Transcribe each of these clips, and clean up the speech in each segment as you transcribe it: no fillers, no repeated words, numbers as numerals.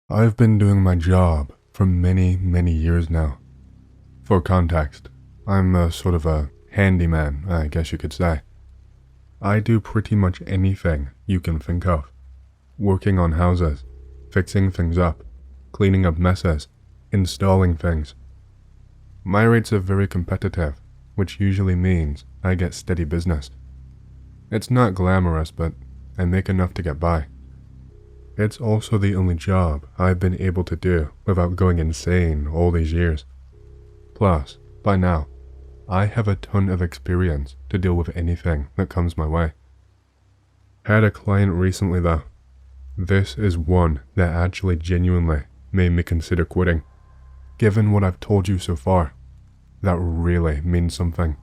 I've been doing my job for many years now. For context, I'm a sort of a handyman, I guess you could say. I do pretty much anything you can think of. Working on houses, fixing things up, cleaning up messes, installing things. My rates are very competitive, which usually means I get steady business. It's not glamorous, but I make enough to get by. It's also the only job I've been able to do without going insane all these years. Plus, by now, I have a ton of experience to deal with anything that comes my way. Had a client recently though. This is one that actually genuinely made me consider quitting. Given what I've told you so far, that really means something.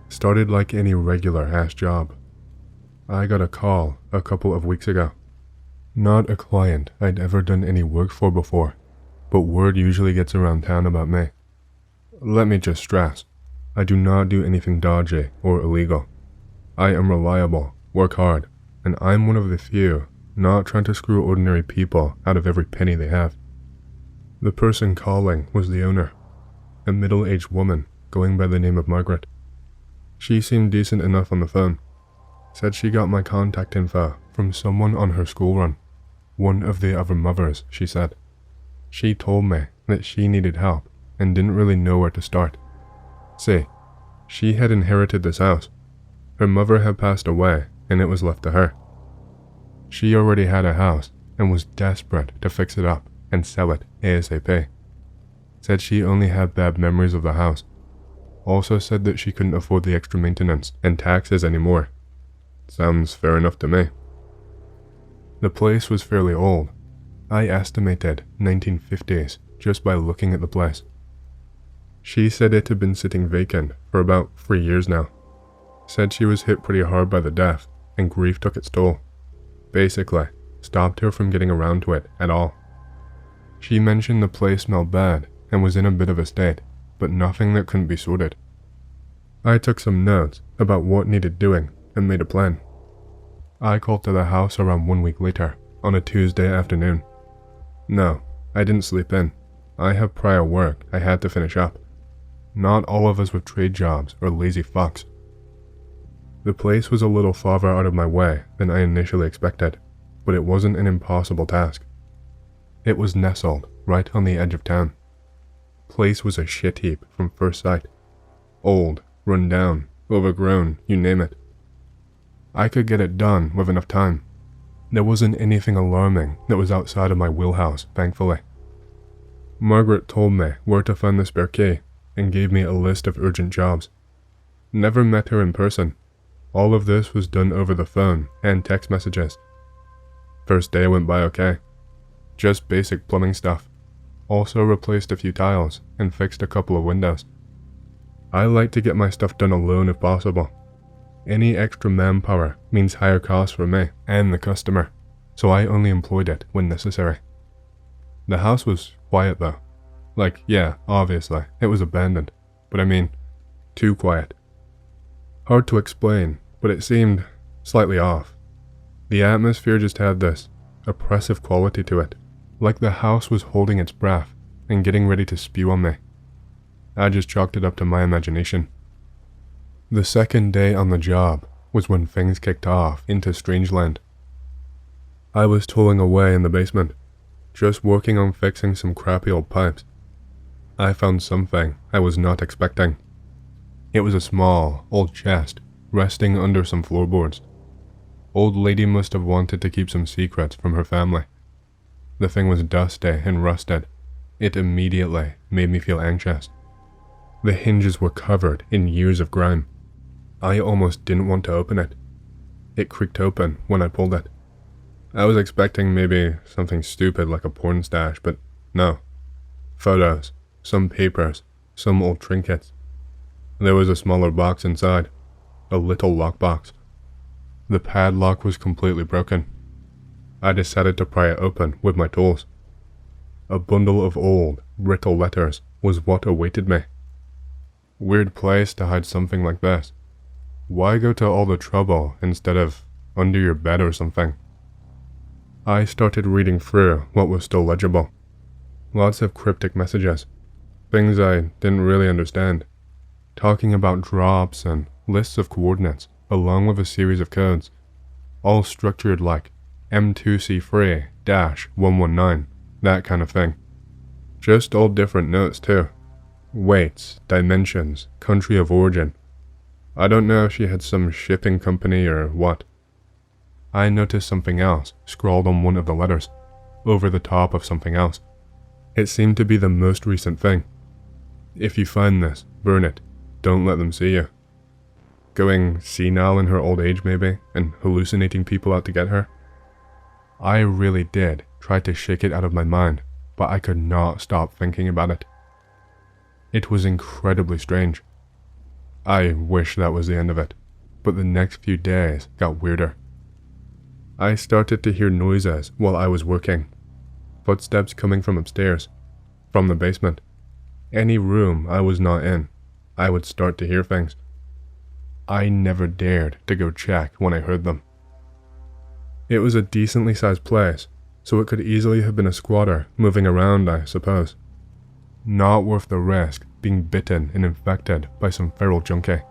Started like any regular ass job. I got a call a couple of weeks ago. Not a client I'd ever done any work for before, but word usually gets around town about me. Let me just stress, I do not do anything dodgy or illegal. I am reliable, work hard, and I'm one of the few not trying to screw ordinary people out of every penny they have. The person calling was the owner, a middle-aged woman going by the name of Margaret. She seemed decent enough on the phone. Said she got my contact info from someone on her school run. One of the other mothers, she said. She told me that she needed help and didn't really know where to start. See, she had inherited this house. Her mother had passed away and it was left to her. She already had a house and was desperate to fix it up and sell it ASAP. Said she only had bad memories of the house. Also said that she couldn't afford the extra maintenance and taxes anymore. Sounds fair enough to me. The place was fairly old. I estimated 1950s just by looking at the place. She said it had been sitting vacant for about 3 years now. Said she was hit pretty hard by the death and grief took its toll. Basically, stopped her from getting around to it at all. She mentioned the place smelled bad and was in a bit of a state, but nothing that couldn't be sorted. I took some notes about what needed doing and made a plan. I called to the house around 1 week later, on a Tuesday afternoon. No, I didn't sleep in. I have prior work I had to finish up. Not all of us with trade jobs or lazy fucks. The place was a little farther out of my way than I initially expected, but it wasn't an impossible task. It was nestled right on the edge of town. Place was a shit heap from first sight. Old, run down, overgrown, you name it. I could get it done with enough time. There wasn't anything alarming that was outside of my wheelhouse, thankfully. Margaret told me where to find the spare key and gave me a list of urgent jobs. Never met her in person. All of this was done over the phone and text messages. First day went by okay. Just basic plumbing stuff. Also replaced a few tiles and fixed a couple of windows. I like to get my stuff done alone if possible. Any extra manpower means higher costs for me and the customer, so I only employed it when necessary. The house was quiet though. Like, yeah, obviously, it was abandoned, but I mean, too quiet. Hard to explain, but it seemed slightly off. The atmosphere just had this oppressive quality to it, like the house was holding its breath and getting ready to spew on me. I just chalked it up to my imagination. The second day on the job was when things kicked off into Strangeland. I was tooling away in the basement, just working on fixing some crappy old pipes. I found something I was not expecting. It was a small, old chest, resting under some floorboards. Old lady must have wanted to keep some secrets from her family. The thing was dusty and rusted. It immediately made me feel anxious. The hinges were covered in years of grime. I almost didn't want to open it. It creaked open when I pulled it. I was expecting maybe something stupid like a porn stash, but no. Photos, some papers, some old trinkets. There was a smaller box inside, a little lockbox. The padlock was completely broken. I decided to pry it open with my tools. A bundle of old, brittle letters was what awaited me. Weird place to hide something like this. Why go to all the trouble instead of under your bed or something? I started reading through what was still legible. Lots of cryptic messages, things I didn't really understand, talking about drops and lists of coordinates along with a series of codes, all structured like M2C3-119, that kind of thing. Just all different notes too. Weights, dimensions, country of origin. I don't know if she had some shipping company or what. I noticed something else scrawled on one of the letters, over the top of something else. It seemed to be the most recent thing. If you find this, burn it. Don't let them see you. Going senile in her old age maybe, and hallucinating people out to get her. I really did try to shake it out of my mind, but I could not stop thinking about it. It was incredibly strange. I wish that was the end of it, but the next few days got weirder. I started to hear noises while I was working. Footsteps coming from upstairs, from the basement. Any room I was not in, I would start to hear things. I never dared to go check when I heard them. It was a decently sized place, so it could easily have been a squatter moving around, I suppose. Not worth the risk being bitten and infected by some feral junkie.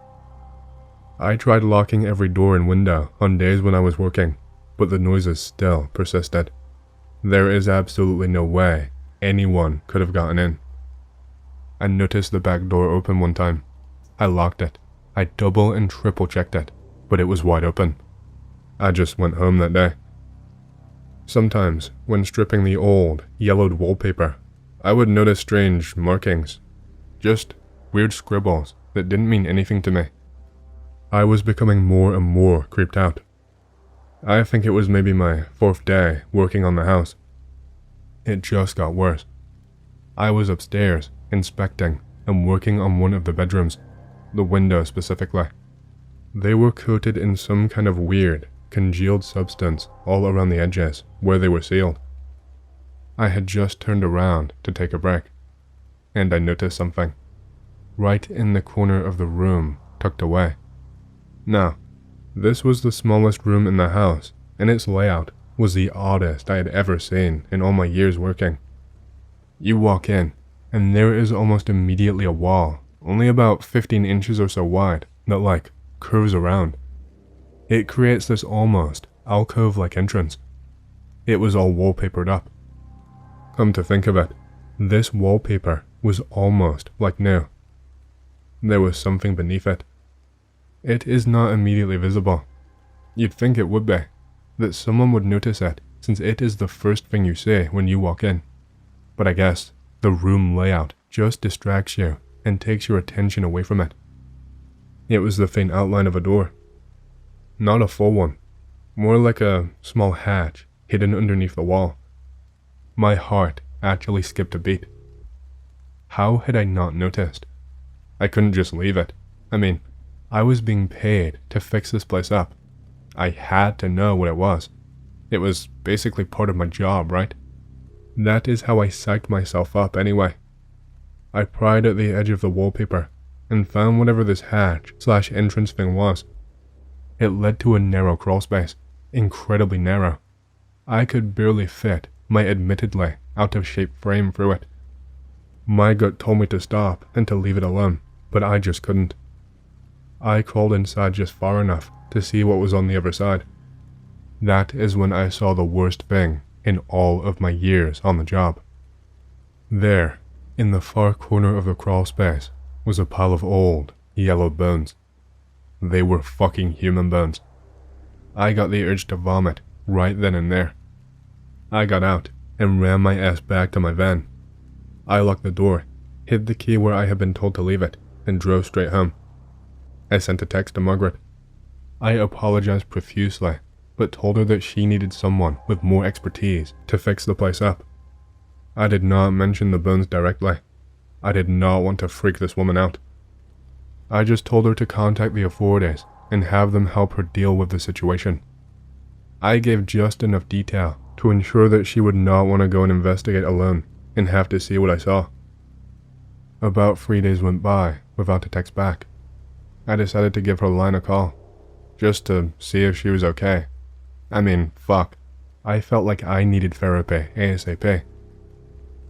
I tried locking every door and window on days when I was working, but the noises still persisted. There is absolutely no way anyone could have gotten in. I noticed the back door open one time. I locked it. I double and triple checked it, but it was wide open. I just went home that day. Sometimes, when stripping the old, yellowed wallpaper, I would notice strange markings. Just weird scribbles that didn't mean anything to me. I was becoming more and more creeped out. I think it was maybe my 4th day working on the house. It just got worse. I was upstairs, inspecting and working on one of the bedrooms, the window specifically. They were coated in some kind of weird, congealed substance all around the edges where they were sealed. I had just turned around to take a break, and I noticed something. Right in the corner of the room, tucked away. Now, this was the smallest room in the house, and its layout was the oddest I had ever seen in all my years working. You walk in, and there is almost immediately a wall, only about 15 inches or so wide, that curves around. It creates this almost alcove-like entrance. It was all wallpapered up. Come to think of it, this wallpaper was almost new. There was something beneath it. It is not immediately visible. You'd think it would be, that someone would notice it, since it is the first thing you see when you walk in. But I guess the room layout just distracts you and takes your attention away from it. It was the faint outline of a door. Not a full one, more like a small hatch hidden underneath the wall. My heart actually skipped a beat. How had I not noticed? I couldn't just leave it. I was being paid to fix this place up. I had to know what it was. It was basically part of my job, right? That is how I psyched myself up anyway. I pried at the edge of the wallpaper and found whatever this hatch/entrance thing was. It led to a narrow crawl space, incredibly narrow. I could barely fit my admittedly out-of-shape frame through it. My gut told me to stop and to leave it alone, but I just couldn't. I crawled inside just far enough to see what was on the other side. That is when I saw the worst thing in all of my years on the job. There, in the far corner of the crawl space, was a pile of old, yellowed bones. They were fucking human bones. I got the urge to vomit right then and there. I got out and ran my ass back to my van. I locked the door, hid the key where I had been told to leave it, and drove straight home. I sent a text to Margaret. I apologized profusely, but told her that she needed someone with more expertise to fix the place up. I did not mention the bones directly. I did not want to freak this woman out. I just told her to contact the authorities and have them help her deal with the situation. I gave just enough detail to ensure that she would not want to go and investigate alone and have to see what I saw. About 3 days went by without a text back. I decided to give her line a call, just to see if she was okay. Fuck. I felt like I needed therapy ASAP.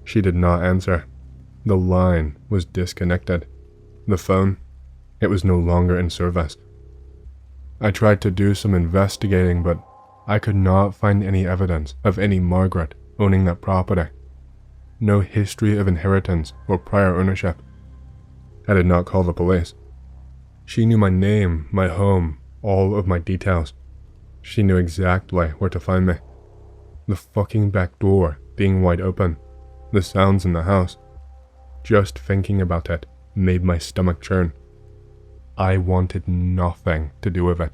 She did not answer. The line was disconnected. The phone, it was no longer in service. I tried to do some investigating, but I could not find any evidence of any Margaret owning that property. No history of inheritance or prior ownership. I did not call the police. She knew my name, my home, all of my details. She knew exactly where to find me. The fucking back door being wide open. The sounds in the house. Just thinking about it made my stomach churn. I wanted nothing to do with it.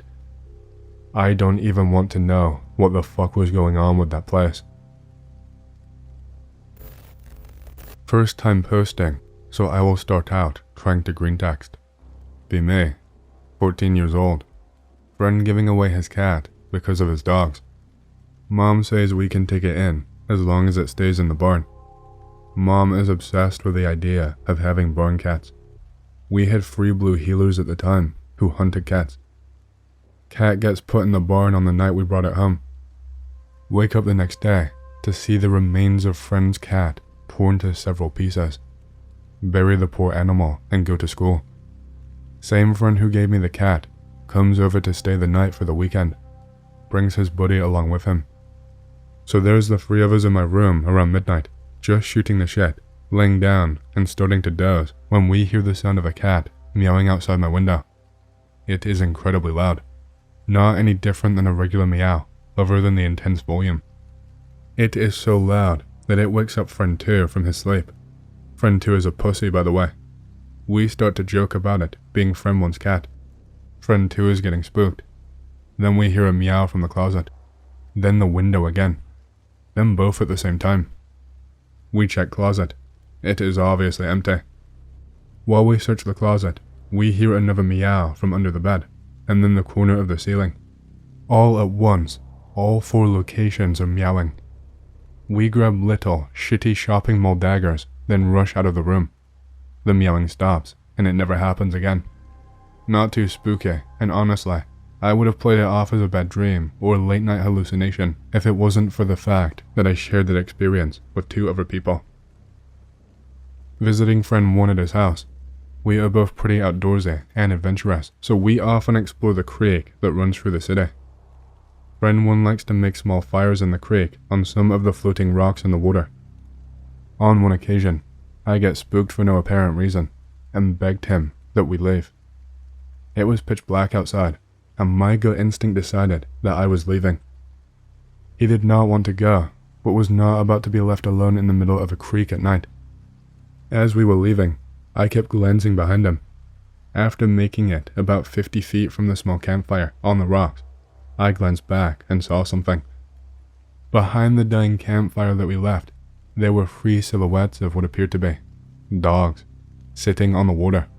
I don't even want to know what the fuck was going on with that place. First time posting, so I will start out trying to greentext. Be me, 14 years old. Friend giving away his cat because of his dogs. Mom says we can take it in as long as it stays in the barn. Mom is obsessed with the idea of having barn cats. We had 3 blue heelers at the time who hunted cats. Cat gets put in the barn on the night we brought it home. Wake up the next day to see the remains of friend's cat torn to several pieces. Bury the poor animal and go to school. Same friend who gave me the cat comes over to stay the night for the weekend. Brings his buddy along with him. So there's the 3 of us in my room around midnight, just shooting the shit, laying down and starting to doze when we hear the sound of a cat meowing outside my window. It is incredibly loud. Not any different than a regular meow, other than the intense volume. It is so loud that it wakes up friend 2 from his sleep. Friend 2 is a pussy, by the way. We start to joke about it being friend 1's cat. Friend 2 is getting spooked. Then we hear a meow from the closet. Then the window again. Then both at the same time. We check closet. It is obviously empty. While we search the closet, we hear another meow from under the bed, and then the corner of the ceiling. All at once, all 4 locations are meowing. We grab little, shitty shopping mall daggers, then rush out of the room. The meowing stops, and it never happens again. Not too spooky, and honestly, I would have played it off as a bad dream or a late night hallucination if it wasn't for the fact that I shared that experience with 2 other people. Visiting friend 1 at his house. We are both pretty outdoorsy and adventurous, so we often explore the creek that runs through the city. Friend 1 likes to make small fires in the creek on some of the floating rocks in the water. On one occasion, I get spooked for no apparent reason and begged him that we leave. It was pitch black outside, and my gut instinct decided that I was leaving. He did not want to go, but was not about to be left alone in the middle of a creek at night. As we were leaving, I kept glancing behind him. After making it about 50 feet from the small campfire on the rocks, I glanced back and saw something. Behind the dying campfire that we left, there were 3 silhouettes of what appeared to be dogs, sitting on the water.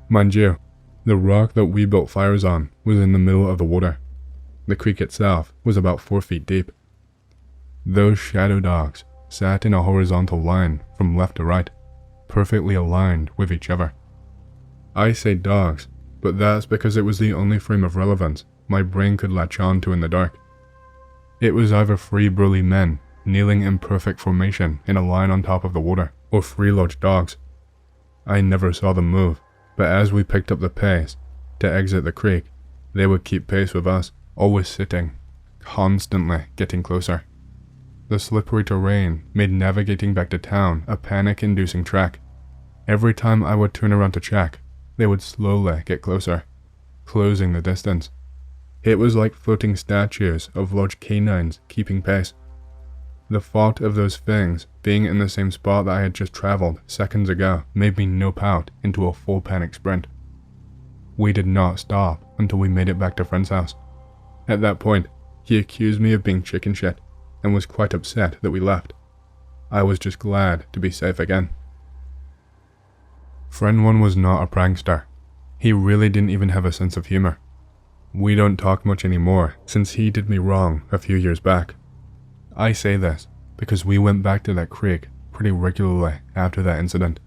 Mind you, the rock that we built fires on was in the middle of the water. The creek itself was about 4 feet deep. Those shadow dogs sat in a horizontal line from left to right, perfectly aligned with each other. I say dogs, but that's because it was the only frame of relevance my brain could latch on to in the dark. It was either 3 burly men kneeling in perfect formation in a line on top of the water, or 3 large dogs. I never saw them move, but as we picked up the pace to exit the creek, they would keep pace with us, always sitting, constantly getting closer. The slippery terrain made navigating back to town a panic-inducing trek. Every time I would turn around to check, they would slowly get closer, closing the distance. It was like floating statues of large canines keeping pace. The thought of those things being in the same spot that I had just traveled seconds ago made me nope out into a full panic sprint. We did not stop until we made it back to friend's house. At that point, he accused me of being chicken shit and was quite upset that we left. I was just glad to be safe again. Friend 1 was not a prankster. He really didn't even have a sense of humor. We don't talk much anymore since he did me wrong a few years back. I say this because we went back to that creek pretty regularly after that incident.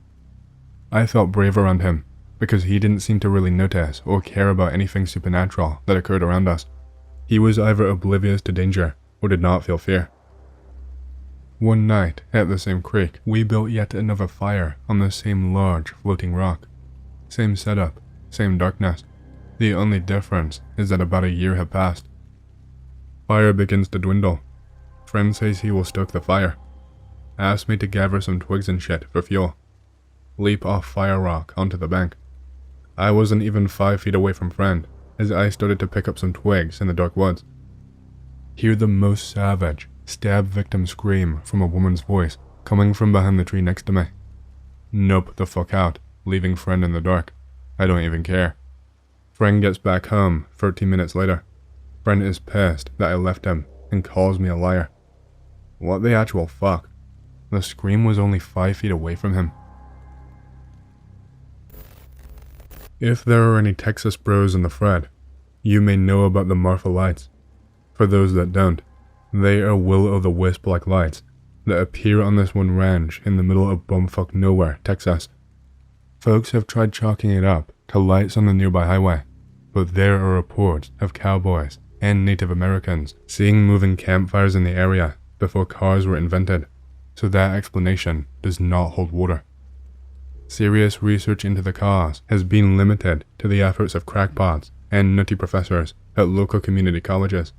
I felt brave around him because he didn't seem to really notice or care about anything supernatural that occurred around us. He was either oblivious to danger or did not feel fear. One night, at the same creek, we built yet another fire on the same large floating rock. Same setup, same darkness. The only difference is that about a year had passed. Fire begins to dwindle. Friend says he will stoke the fire. Asks me to gather some twigs and shit for fuel. Leap off fire rock onto the bank. I wasn't even 5 feet away from friend as I started to pick up some twigs in the dark woods. Hear the most savage, stab victim scream from a woman's voice coming from behind the tree next to me. Nope the fuck out, leaving friend in the dark. I don't even care. Friend gets back home 13 minutes later. Friend is pissed that I left him and calls me a liar. What the actual fuck? The scream was only 5 feet away from him. If there are any Texas bros in the thread, you may know about the Marfa Lights. For those that don't, they are will-o'-the-wisp-like lights that appear on this one ranch in the middle of bumfuck nowhere, Texas. Folks have tried chalking it up to lights on the nearby highway, but there are reports of cowboys and Native Americans seeing moving campfires in the area before cars were invented, so that explanation does not hold water. Serious research into the cause has been limited to the efforts of crackpots and nutty professors at local community colleges.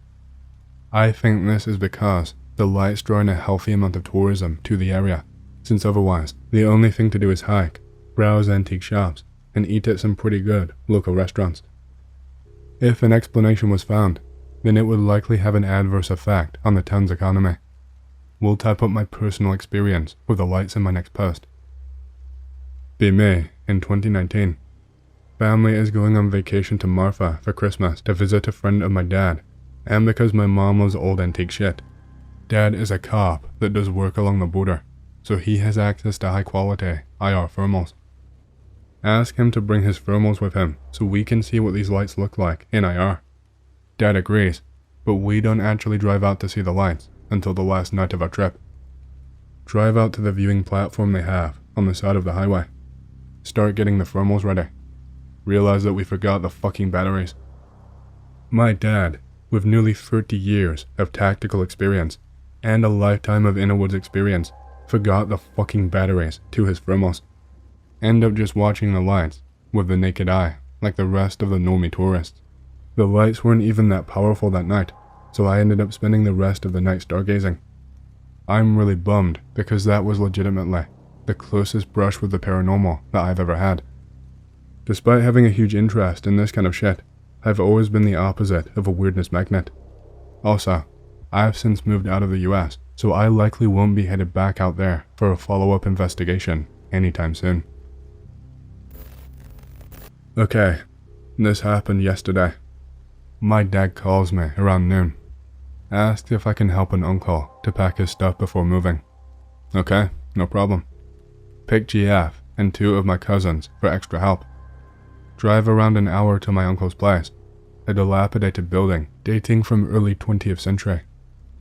I think this is because the lights draw in a healthy amount of tourism to the area, since otherwise the only thing to do is hike, browse antique shops, and eat at some pretty good local restaurants. If an explanation was found, then it would likely have an adverse effect on the town's economy. We'll type up my personal experience with the lights in my next post. Be me in 2019. Family is going on vacation to Marfa for Christmas to visit a friend of my dad, and because my mom loves old antique shit. Dad is a cop that does work along the border, so he has access to high quality IR thermals. Ask him to bring his thermals with him so we can see what these lights look like in IR. Dad agrees, but we don't actually drive out to see the lights until the last night of our trip. Drive out to the viewing platform they have on the side of the highway. Start getting the thermals ready. Realize that we forgot the fucking batteries. My dad, with nearly 30 years of tactical experience and a lifetime of inner-woods experience, forgot the fucking batteries to his thermals. End up just watching the lights with the naked eye like the rest of the normie tourists. The lights weren't even that powerful that night, so I ended up spending the rest of the night stargazing. I'm really bummed because that was legitimately the closest brush with the paranormal that I've ever had. Despite having a huge interest in this kind of shit, I've always been the opposite of a weirdness magnet. Also, I've since moved out of the US, so I likely won't be headed back out there for a follow-up investigation anytime soon. Okay, this happened yesterday. My dad calls me around noon. Asked if I can help an uncle to pack his stuff before moving. Okay, no problem. Pick GF and 2 of my cousins for extra help. Drive around an hour to my uncle's place, a dilapidated building dating from early 20th century.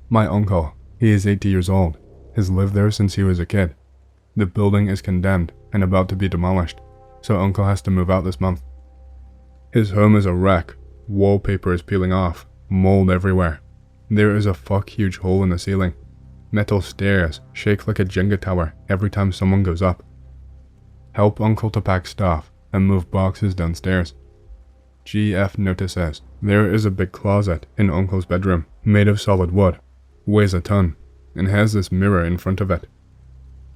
My uncle, he is 80 years old, has lived there since he was a kid. The building is condemned and about to be demolished, so uncle has to move out this month. His home is a wreck, wallpaper is peeling off, mold everywhere. There is a fuck huge hole in the ceiling. Metal stairs shake like a Jenga tower every time someone goes up. Help uncle to pack stuff and move boxes downstairs. GF notices there is a big closet in uncle's bedroom made of solid wood, weighs a ton, and has this mirror in front of it.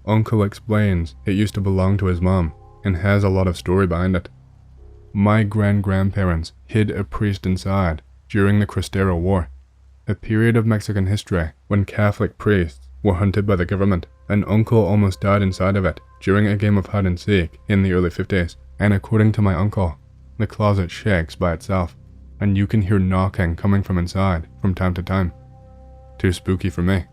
Uncle explains it used to belong to his mom and has a lot of story behind it. My grandparents hid a priest inside during the Cristero War, a period of Mexican history when Catholic priests were hunted by the government, and uncle almost died inside of it during a game of hide and seek in the early 50s, and according to my uncle, the closet shakes by itself, and you can hear knocking coming from inside from time to time. Too spooky for me.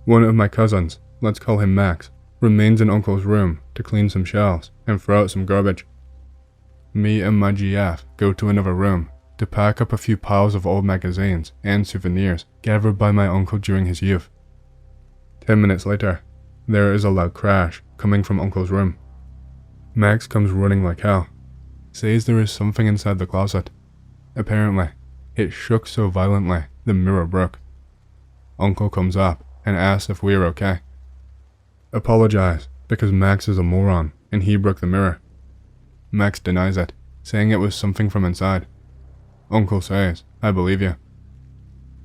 One of my cousins, let's call him Max, remains in uncle's room to clean some shelves and throw out some garbage. Me and my GF go to another room to pack up a few piles of old magazines and souvenirs gathered by my uncle during his youth. 10 minutes later, there is a loud crash coming from uncle's room. Max comes running like hell, says there is something inside the closet. Apparently, it shook so violently the mirror broke. Uncle comes up and asks if we are okay. Apologize, because Max is a moron and he broke the mirror. Max denies it, saying it was something from inside. Uncle says, I believe you.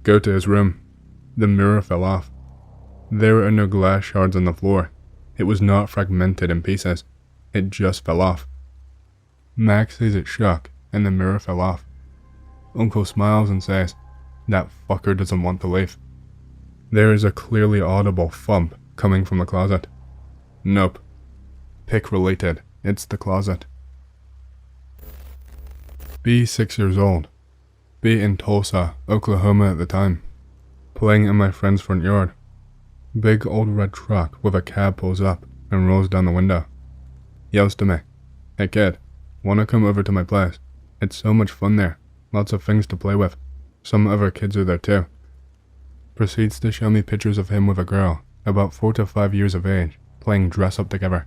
Go to his room. The mirror fell off. There are no glass shards on the floor. It was not fragmented in pieces. It just fell off. Max says it shook and the mirror fell off. Uncle smiles and says, that fucker doesn't want to leave. There is a clearly audible thump coming from the closet. Nope. Pick related. It's the closet. Be 6 years old. Be in Tulsa, Oklahoma at the time. Playing in my friend's front yard. Big old red truck with a cab pulls up and rolls down the window. Yells to me, hey kid, wanna come over to my place? It's so much fun there. Lots of things to play with. Some other kids are there too. Proceeds to show me pictures of him with a girl, about 4 to 5 years of age, playing dress up together.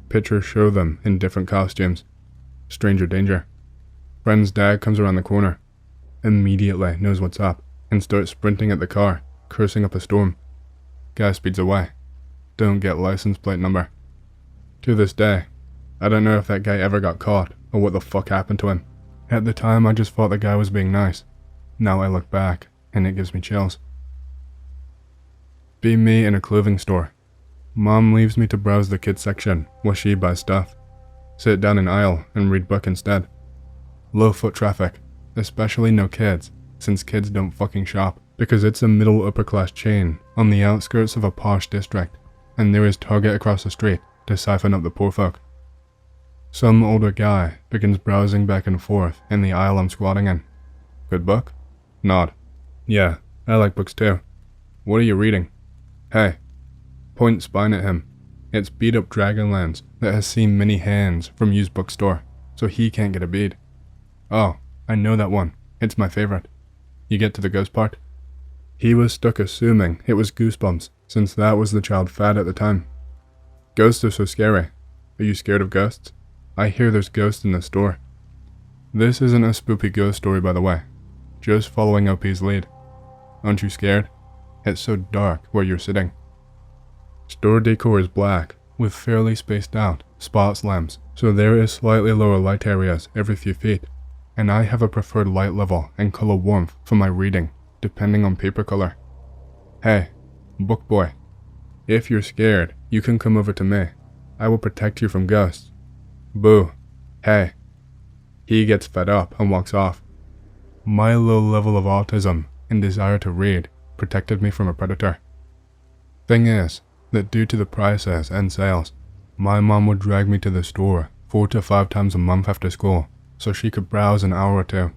Pictures show them in different costumes. Stranger danger. Friend's dad comes around the corner. Immediately knows what's up and starts sprinting at the car, cursing up a storm. Guy speeds away. Don't get license plate number. To this day, I don't know if that guy ever got caught or what the fuck happened to him. At the time I just thought the guy was being nice. Now I look back and it gives me chills. Be me in a clothing store. Mom leaves me to browse the kids section while she buys stuff. Sit down in aisle and read book instead. Low foot traffic, especially no kids, since kids don't fucking shop, because it's a middle upper class chain on the outskirts of a posh district, and there is Target across the street to siphon up the poor folk. Some older guy begins browsing back and forth in the aisle I'm squatting in. Good book? Nod. Yeah, I like books too. What are you reading? Hey. Point spine at him. It's beat up Dragonlance that has seen many hands from used bookstore, so he can't get a bead. Oh, I know that one. It's my favorite. You get to the ghost part? He was stuck assuming it was Goosebumps, since that was the child fad at the time. Ghosts are so scary. Are you scared of ghosts? I hear there's ghosts in the store. This isn't a spoopy ghost story, by the way. Just following OP's lead. Aren't you scared? It's so dark where you're sitting. Store decor is black, with fairly spaced out spots lamps, so there is slightly lower light areas every few feet, and I have a preferred light level and color warmth for my reading, depending on paper color. Hey, book boy. If you're scared, you can come over to me. I will protect you from ghosts. Boo. Hey. He gets fed up and walks off. My low level of autism and desire to read protected me from a predator. Thing is, that due to the prices and sales, my mom would drag me to the store 4 to 5 times a month after school so she could browse an hour or two.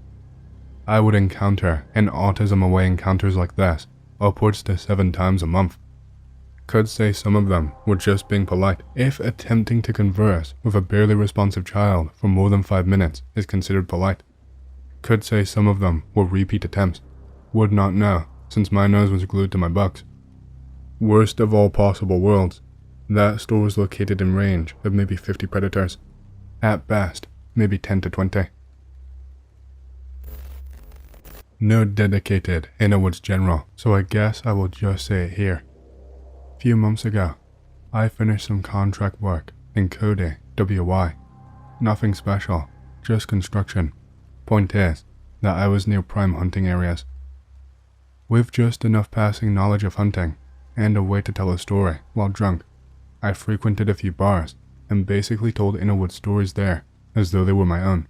I would encounter in autism away encounters like this upwards to 7 times a month. Could say some of them were just being polite if attempting to converse with a barely responsive child for more than 5 minutes is considered polite. Could say some of them were repeat attempts. Would not know, since my nose was glued to my books. Worst of all possible worlds, that store was located in range of maybe 50 predators. At best, maybe 10 to 20. No dedicated Inner Woods general, so I guess I will just say it here. Few months ago, I finished some contract work in Cody, WY. Nothing special, just construction. Point is, that I was near prime hunting areas. With just enough passing knowledge of hunting, and a way to tell a story while drunk, I frequented a few bars and basically told Innerwood stories there as though they were my own.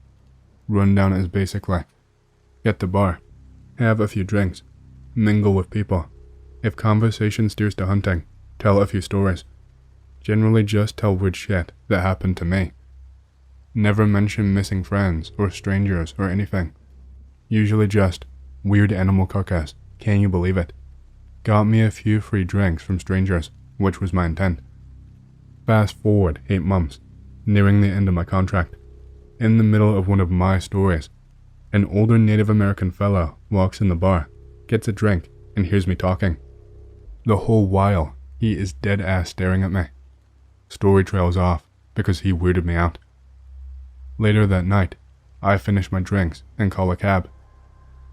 Rundown is basically, get to bar, have a few drinks, mingle with people. If conversation steers to hunting, tell a few stories. Generally just tell weird shit that happened to me. Never mention missing friends or strangers or anything. Usually just, weird animal carcass, can you believe it? Got me a few free drinks from strangers, which was my intent. Fast forward 8 months, nearing the end of my contract. In the middle of one of my stories, an older Native American fellow walks in the bar, gets a drink, and hears me talking. The whole while, he is dead ass staring at me. Story trails off because he weirded me out. Later that night, I finish my drinks and call a cab.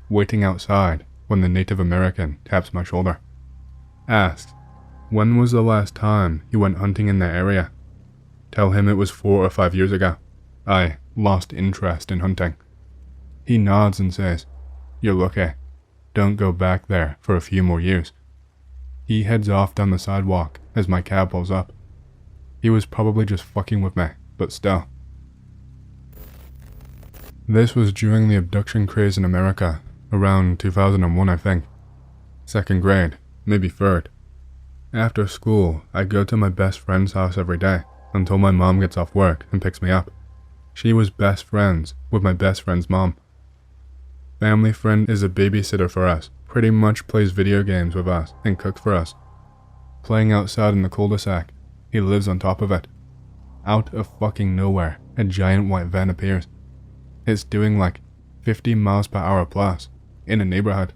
Waiting outside, when the Native American taps my shoulder. Asks, when was the last time you went hunting in that area? Tell him it was 4 or 5 years ago. I lost interest in hunting. He nods and says, you're lucky. Don't go back there for a few more years. He heads off down the sidewalk as my cab pulls up. He was probably just fucking with me, but still. This was during the abduction craze in America, around 2001 I think. 2nd grade, maybe 3rd. After school, I go to my best friend's house every day until my mom gets off work and picks me up. She was best friends with my best friend's mom. Family friend is a babysitter for us, pretty much plays video games with us and cooks for us. Playing outside in the cul-de-sac, he lives on top of it. Out of fucking nowhere, a giant white van appears. It's doing like 50 miles per hour plus, in a neighborhood.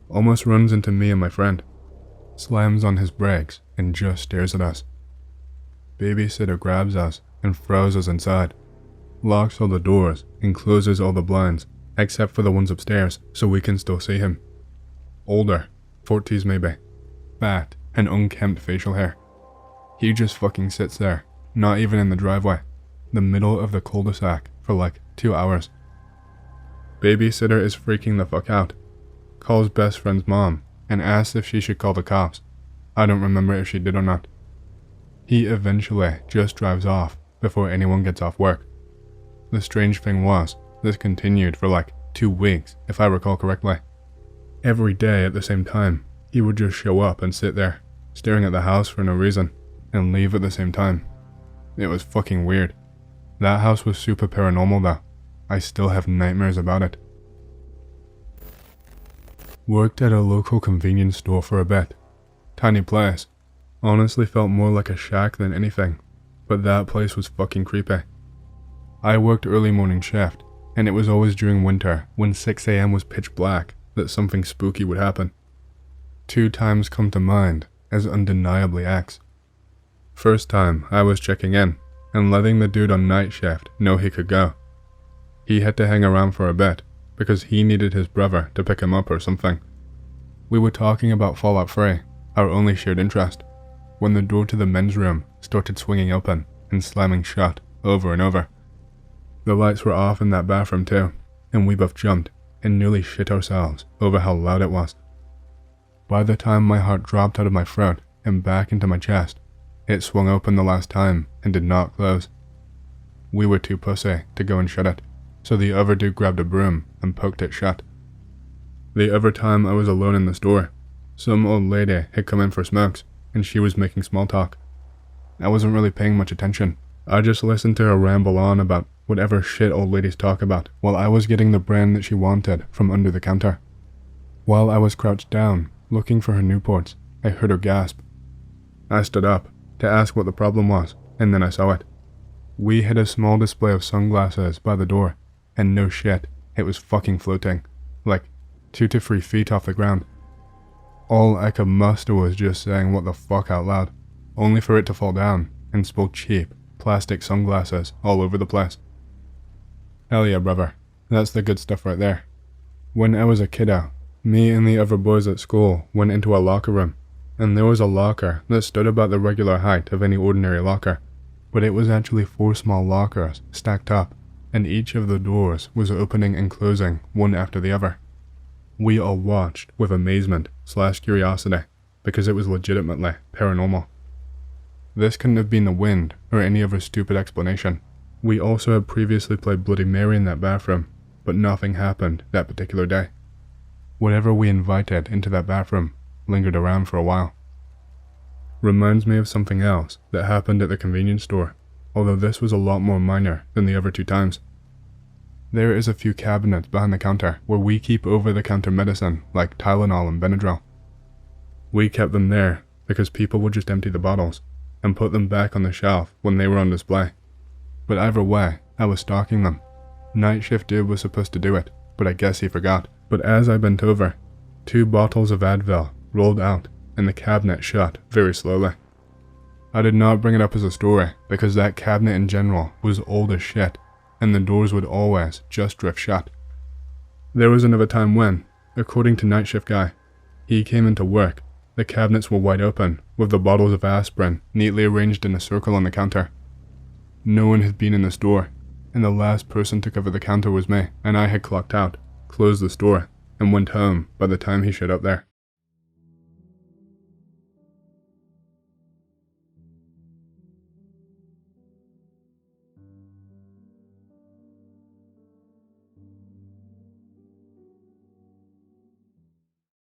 Almost runs into me and my friend. Slams on his brakes and just stares at us. Babysitter grabs us and throws us inside. Locks all the doors and closes all the blinds, except for the ones upstairs so we can still see him. Older, 40s maybe. Fat and unkempt facial hair. He just fucking sits there, not even in the driveway, the middle of the cul-de-sac for like 2 hours. Babysitter is freaking the fuck out. Calls best friend's mom and asks if she should call the cops. I don't remember if she did or not. He eventually just drives off before anyone gets off work. The strange thing was, this continued for like 2 weeks, if I recall correctly. Every day at the same time, he would just show up and sit there, staring at the house for no reason, and leave at the same time. It was fucking weird. That house was super paranormal though. I still have nightmares about it. Worked at a local convenience store for a bit. Tiny place. Honestly felt more like a shack than anything, but that place was fucking creepy. I worked early morning shift, and it was always during winter when 6 AM was pitch black that something spooky would happen. 2 times come to mind as undeniably X. First time I was checking in and letting the dude on night shift know he could go. He had to hang around for a bit because he needed his brother to pick him up or something. We were talking about Fallout 3, our only shared interest, when the door to the men's room started swinging open and slamming shut over and over. The lights were off in that bathroom too, and we both jumped and nearly shit ourselves over how loud it was. By the time my heart dropped out of my throat and back into my chest, it swung open the last time and did not close. We were too pussy to go and shut it, so the other dude grabbed a broom and poked it shut. The other time I was alone in the store, some old lady had come in for smokes, and she was making small talk. I wasn't really paying much attention. I just listened to her ramble on about whatever shit old ladies talk about while I was getting the brand that she wanted from under the counter. While I was crouched down, looking for her Newports, I heard her gasp. I stood up to ask what the problem was, and then I saw it. We had a small display of sunglasses by the door, and no shit, it was fucking floating, like 2 to 3 feet off the ground. All I could muster was just saying what the fuck out loud, only for it to fall down and spill cheap plastic sunglasses all over the place. Hell yeah, brother, that's the good stuff right there. When I was a kiddo, me and the other boys at school went into a locker room, and there was a locker that stood about the regular height of any ordinary locker, but it was actually 4 small lockers stacked up, and each of the doors was opening and closing one after the other. We all watched with amazement/curiosity, because it was legitimately paranormal. This couldn't have been the wind or any other stupid explanation. We also had previously played Bloody Mary in that bathroom, but nothing happened that particular day. Whatever we invited into that bathroom lingered around for a while. Reminds me of something else that happened at the convenience store, although this was a lot more minor than the other 2 times. There is a few cabinets behind the counter where we keep over-the-counter medicine like Tylenol and Benadryl. We kept them there because people would just empty the bottles and put them back on the shelf when they were on display. But either way, I was stocking them. Night shift dude was supposed to do it, but I guess he forgot. But as I bent over, 2 bottles of Advil rolled out and the cabinet shut very slowly. I did not bring it up as a story because that cabinet in general was old as shit and the doors would always just drift shut. There was another time when, According to night shift guy, he came into work. The cabinets were wide open, with the bottles of aspirin neatly arranged in a circle on the counter. No one had been in the store, and the last person to cover the counter was me, and I had clocked out, closed the store, and went home by the time he showed up there.